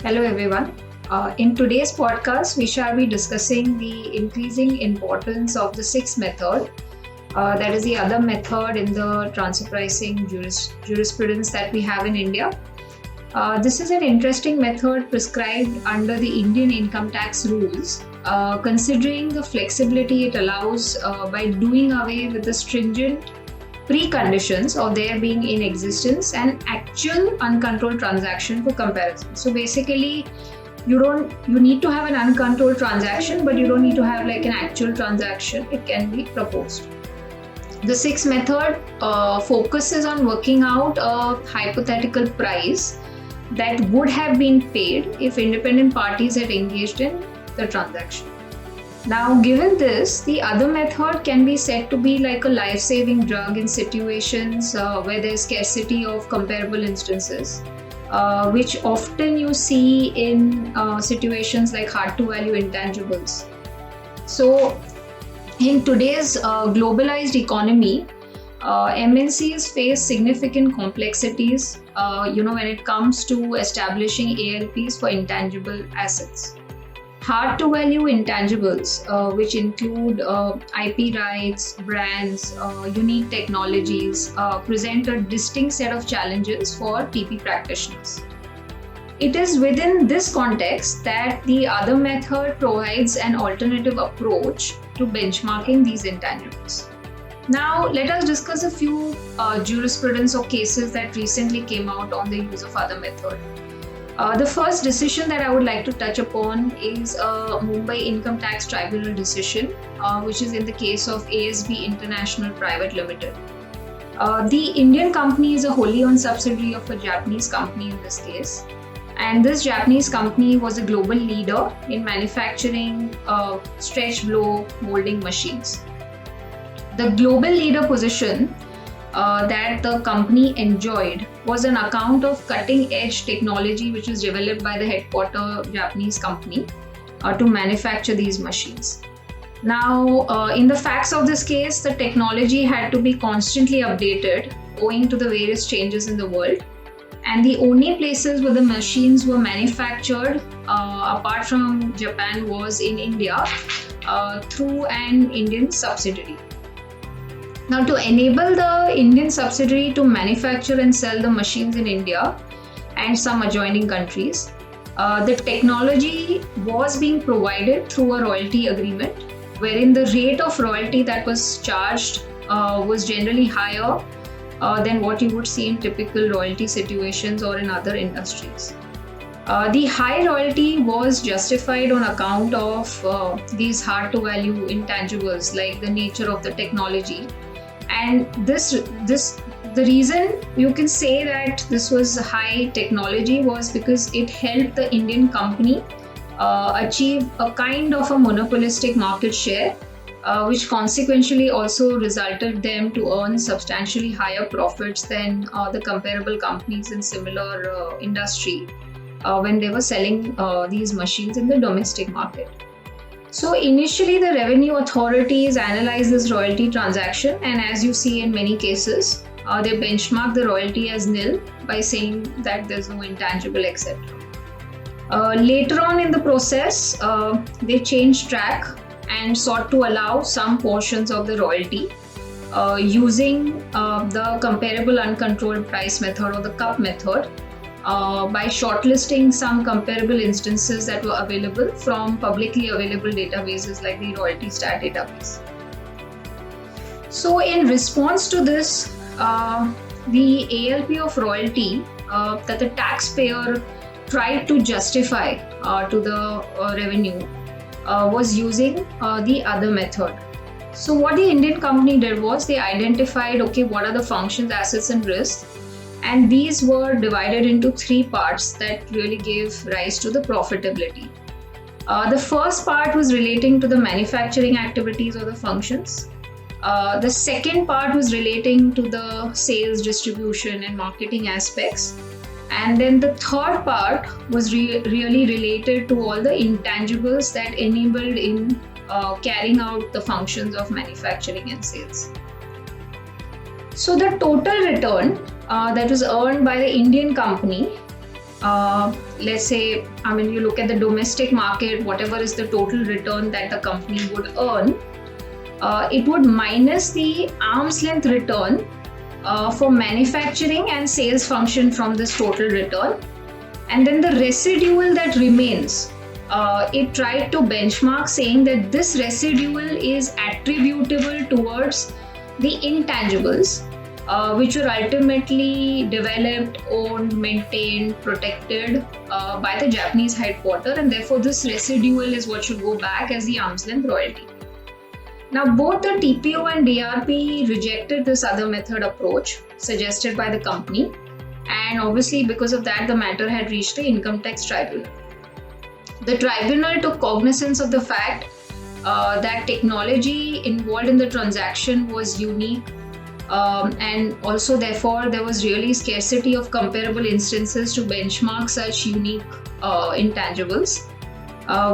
Hello everyone. In today's podcast, we shall be discussing the increasing importance of the sixth method, that is the other method in the transfer pricing jurisprudence that we have in India. This is an interesting method prescribed under the Indian income tax rules, considering the flexibility it allows by doing away with the stringent preconditions of there being in existence and actual uncontrolled transaction for comparison. So basically, you need to have an uncontrolled transaction, but you don't need to have like an actual transaction. It can be proposed. The sixth method focuses on working out a hypothetical price that would have been paid if independent parties had engaged in the transaction. Now, given this, the other method can be said to be like a life-saving drug in situations where there's scarcity of comparable instances, which often you see in situations like hard-to-value intangibles. So, in today's globalized economy, MNCs face significant complexities, when it comes to establishing ALPs for intangible assets. Hard-to-value intangibles, which include IP rights, brands, unique technologies, present a distinct set of challenges for TP practitioners. It is within this context that the other method provides an alternative approach to benchmarking these intangibles. Now, let us discuss a few jurisprudence or cases that recently came out on the use of other method. The first decision that I would like to touch upon is a Mumbai Income Tax Tribunal decision, which is in the case of ASB International Private Limited. The Indian company is a wholly owned subsidiary of a Japanese company in this case. And this Japanese company was a global leader in manufacturing stretch blow molding machines. The global leader position that the company enjoyed was an account of cutting-edge technology which was developed by the headquarter Japanese company to manufacture these machines. Now, in the facts of this case, the technology had to be constantly updated owing to the various changes in the world. And the only places where the machines were manufactured, apart from Japan, was in India through an Indian subsidiary. Now, to enable the Indian subsidiary to manufacture and sell the machines in India and some adjoining countries, the technology was being provided through a royalty agreement, wherein the rate of royalty that was charged was generally higher than what you would see in typical royalty situations or in other industries. The high royalty was justified on account of these hard-to-value intangibles, like the nature of the technology. And the reason you can say that this was high technology was because it helped the Indian company achieve a kind of a monopolistic market share, which consequentially also resulted them to earn substantially higher profits than the comparable companies in similar industry when they were selling these machines in the domestic market. So initially, the revenue authorities analyzed this royalty transaction, and as you see in many cases, they benchmark the royalty as nil by saying that there's no intangible, etc. Later on in the process, they changed track and sought to allow some portions of the royalty using the comparable uncontrolled price method or the CUP method, by shortlisting some comparable instances that were available from publicly available databases like the Royalty Stat database. So in response to this, the ALP of royalty that the taxpayer tried to justify to the revenue was using the other method. So what the Indian company did was they identified, what are the functions, assets and risks, and these were divided into three parts that really gave rise to the profitability. The first part was relating to the manufacturing activities or the functions. The second part was relating to the sales, distribution and marketing aspects. And then the third part was really related to all the intangibles that enabled in carrying out the functions of manufacturing and sales. So the total return that was earned by the Indian company let's say, you look at the domestic market, whatever is the total return that the company would earn, it would minus the arm's length return for manufacturing and sales function from this total return. And then the residual that remains, it tried to benchmark, saying that this residual is attributable towards the intangibles, which were ultimately developed, owned, maintained, protected by the Japanese headquarter, and therefore this residual is what should go back as the arm's length royalty. Now, both the TPO and DRP rejected this other method approach suggested by the company, and obviously because of that, the matter had reached the income tax tribunal. The tribunal took cognizance of the fact that technology involved in the transaction was unique, and also therefore there was really scarcity of comparable instances to benchmark such unique intangibles.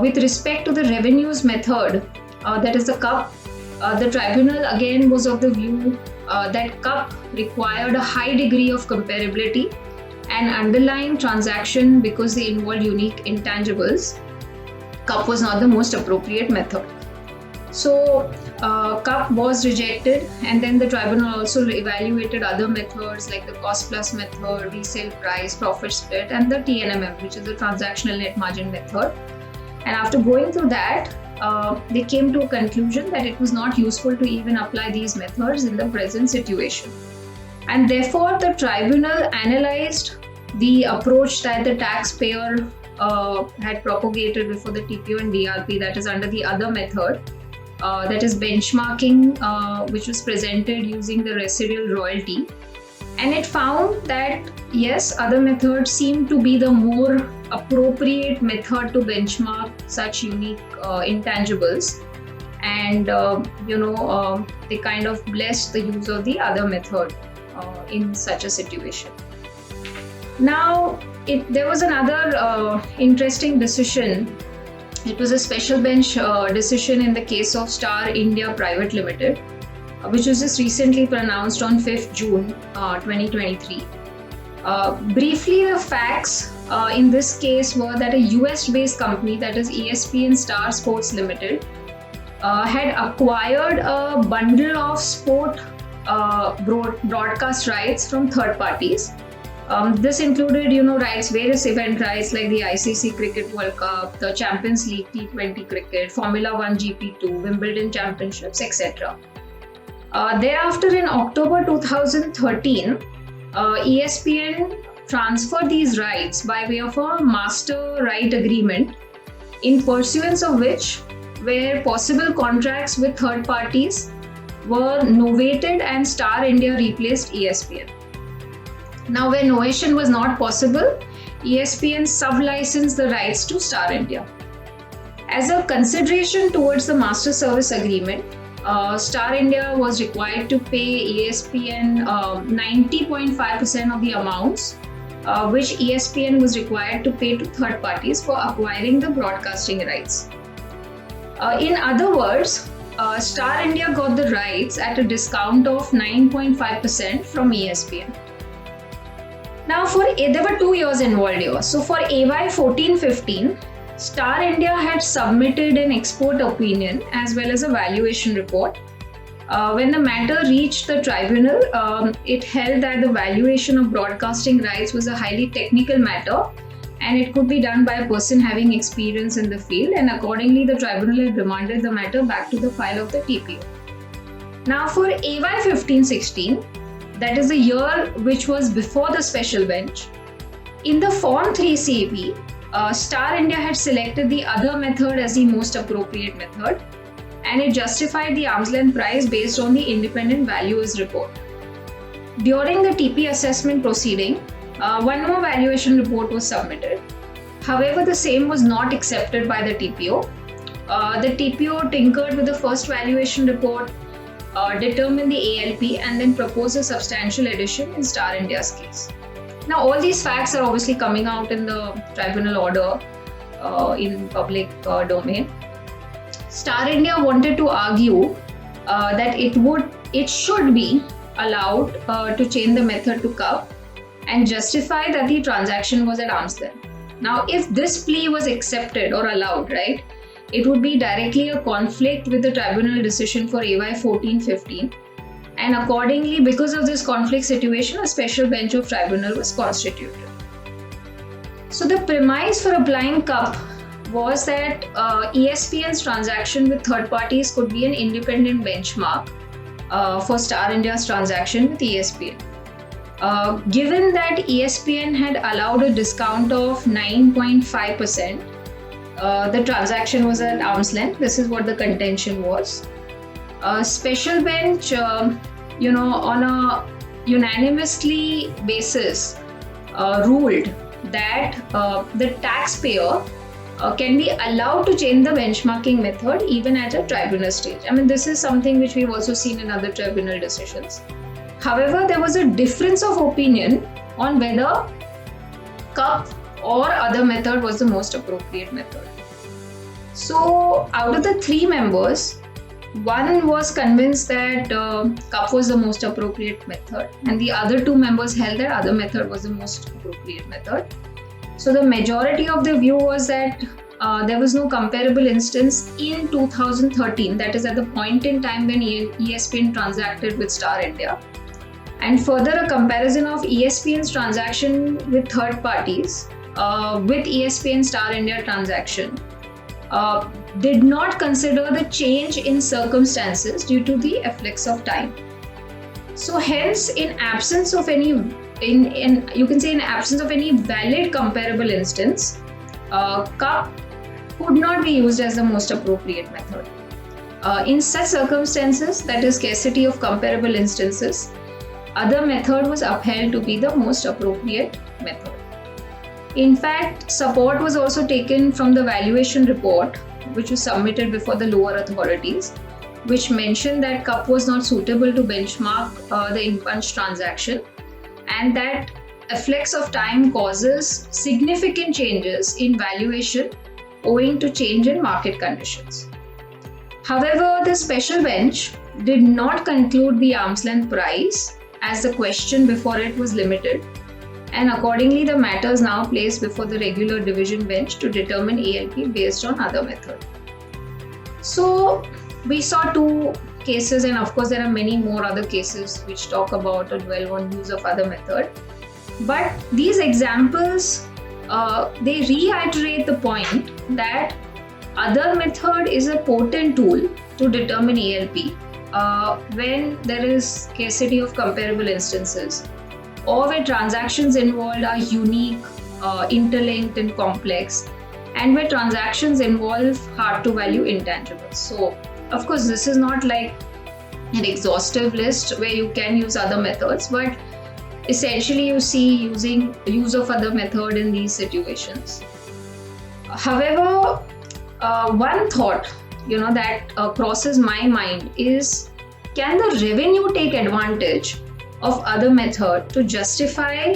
With respect to the revenues method, that is the CUP, the tribunal again was of the view that CUP required a high degree of comparability and underlying transaction because they involved unique intangibles. CUP was not the most appropriate method. So CUP was rejected, and then the tribunal also evaluated other methods like the cost plus method, resale price, profit split, and the TNMM, which is the transactional net margin method. And after going through that, they came to a conclusion that it was not useful to even apply these methods in the present situation. And therefore, the tribunal analyzed the approach that the taxpayer had propagated before the TPO and DRP, that is under the other method, that is benchmarking, which was presented using the residual royalty. And it found that yes, other methods seem to be the more appropriate method to benchmark such unique intangibles, and they kind of blessed the use of the other method in such a situation. Now, there was another interesting decision. It was a special bench decision in the case of Star India Private Limited, which was just recently pronounced on 5th June 2023. Briefly, the facts in this case were that a US-based company, that is ESPN Star Sports Limited, had acquired a bundle of sport broadcast rights from third parties. This included, various event rights like the ICC Cricket World Cup, the Champions League T20 cricket, Formula 1 GP2, Wimbledon Championships, etc. Thereafter, in October 2013, ESPN transferred these rights by way of a master right agreement, in pursuance of which, where possible contracts with third parties were novated and Star India replaced ESPN. Now, where novation was not possible, ESPN sub-licensed the rights to Star India. As a consideration towards the master service agreement, Star India was required to pay ESPN 90.5% of the amounts which ESPN was required to pay to third parties for acquiring the broadcasting rights. In other words, Star India got the rights at a discount of 9.5% from ESPN. Now, there were 2 years involved here. So for AY 14-15, Star India had submitted an expert opinion as well as a valuation report. When the matter reached the tribunal, it held that the valuation of broadcasting rights was a highly technical matter and it could be done by a person having experience in the field, and accordingly the tribunal had remanded the matter back to the file of the TPO. Now for AY 15-16, that is the year which was before the special bench, in the Form 3 CAP, Star India had selected the other method as the most appropriate method, and it justified the arm's length price based on the independent valuer's report. During the TP assessment proceeding, one more valuation report was submitted. However, the same was not accepted by the TPO. The TPO tinkered with the first valuation report, determined the ALP, and then proposed a substantial addition in Star India's case. Now, all these facts are obviously coming out in the tribunal order in public domain. Star India wanted to argue that it should be allowed to change the method to CUP, and justify that the transaction was at arm's length. Now, if this plea was accepted or allowed, right, it would be directly a conflict with the tribunal decision for AY 1415. And accordingly, because of this conflict situation, a special bench of tribunal was constituted. So the premise for applying CUP was that ESPN's transaction with third parties could be an independent benchmark for Star India's transaction with ESPN. Given that ESPN had allowed a discount of 9.5%, the transaction was at arm's length. This is what the contention was. A special bench, on a unanimously basis, ruled that the taxpayer can be allowed to change the benchmarking method even at a tribunal stage. I mean, this is something which we've also seen in other tribunal decisions. However, there was a difference of opinion on whether CUP or other method was the most appropriate method. So, out of the three members, one was convinced that CUP was the most appropriate method, and the other two members held that other method was the most appropriate method. So the majority of the view was that there was no comparable instance in 2013, that is at the point in time when ESPN transacted with Star India. And further, a comparison of ESPN's transaction with third parties with ESPN Star India transaction did not consider the change in circumstances due to the effects of time. So hence, in absence of any valid comparable instance, CUP could not be used as the most appropriate method. In such circumstances, that is scarcity of comparable instances, other method was upheld to be the most appropriate method. In fact, support was also taken from the valuation report, which was submitted before the lower authorities, which mentioned that CUP was not suitable to benchmark the in-punch transaction, and that effects of time causes significant changes in valuation owing to change in market conditions. However, the special bench did not conclude the arm's length price, as the question before it was limited, and accordingly the matter is now placed before the regular division bench to determine ALP based on other method. So we saw two cases, and of course there are many more other cases which talk about or dwell on use of other method. But these examples, they reiterate the point that other method is a potent tool to determine ALP when there is scarcity of comparable instances, or where transactions involved are unique, interlinked and complex, and where transactions involve hard to value intangibles. So of course this is not like an exhaustive list where you can use other methods, but essentially you see use of other method in these situations. However, one thought that crosses my mind is, can the revenue take advantage of other method to justify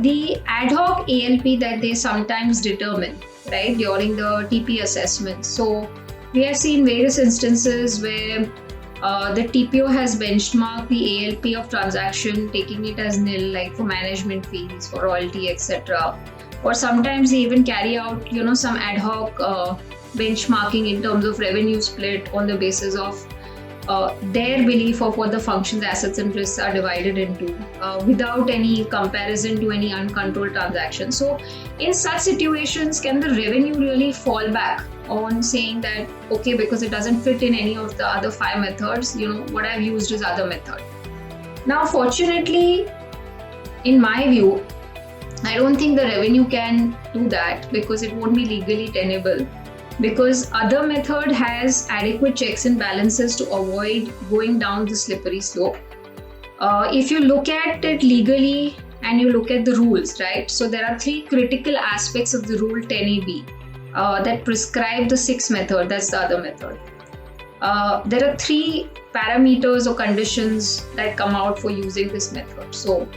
the ad hoc ALP that they sometimes determine, right, during the TP assessment? So we have seen various instances where the TPO has benchmarked the ALP of transaction, taking it as nil, like for management fees, for royalty, etc. Or sometimes they even carry out, some ad hoc benchmarking in terms of revenue split on the basis of their belief of what the functions, assets and risks are divided into, without any comparison to any uncontrolled transaction. So in such situations, can the revenue really fall back on saying that, okay, because it doesn't fit in any of the other five methods, what I've used is other method? Now, fortunately, in my view, I don't think the revenue can do that, because it won't be legally tenable, because other method has adequate checks and balances to avoid going down the slippery slope. If you look at it legally and you look at the rules, right? So there are three critical aspects of the rule 10AB that prescribe the sixth method, that's the other method. There are three parameters or conditions that come out for using this method. So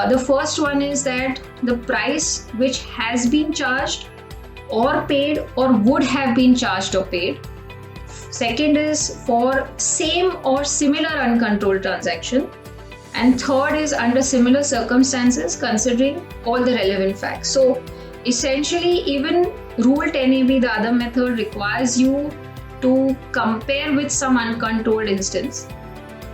the first one is that the price which has been charged or paid or would have been charged or paid. Second is for same or similar uncontrolled transaction. And third is under similar circumstances, considering all the relevant facts. So essentially, even Rule 10AB, the other method, requires you to compare with some uncontrolled instance.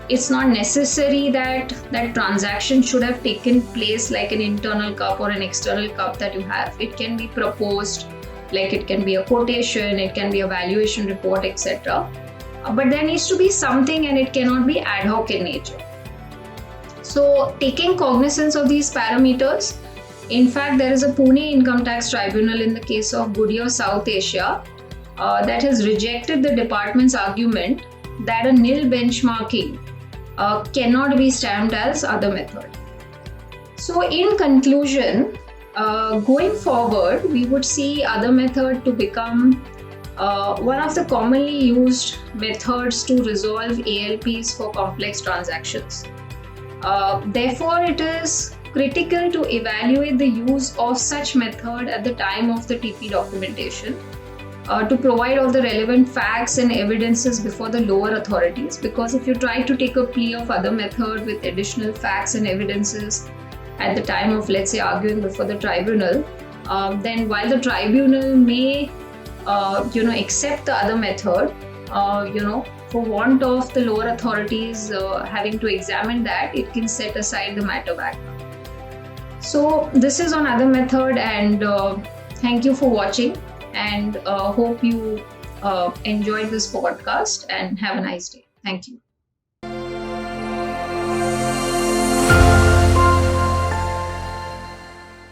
It's not necessary that that transaction should have taken place like an internal cup or an external cup that you have. It can be proposed, like it can be a quotation, it can be a valuation report, etc. But there needs to be something, and it cannot be ad hoc in nature. So taking cognizance of these parameters, in fact, there is a Pune Income Tax Tribunal in the case of Goodyear South Asia that has rejected the department's argument that a nil benchmarking cannot be stamped as other method. So in conclusion, going forward, we would see other method to become one of the commonly used methods to resolve ALPs for complex transactions. Therefore, it is critical to evaluate the use of such method at the time of the TP documentation to provide all the relevant facts and evidences before the lower authorities. Because if you try to take a plea of other method with additional facts and evidences at the time of, let's say, arguing before the tribunal, then while the tribunal may accept the other method, for want of the lower authorities having to examine that, it can set aside the matter back. So this is on other method, and thank you for watching, and hope you enjoyed this podcast and have a nice day. Thank you.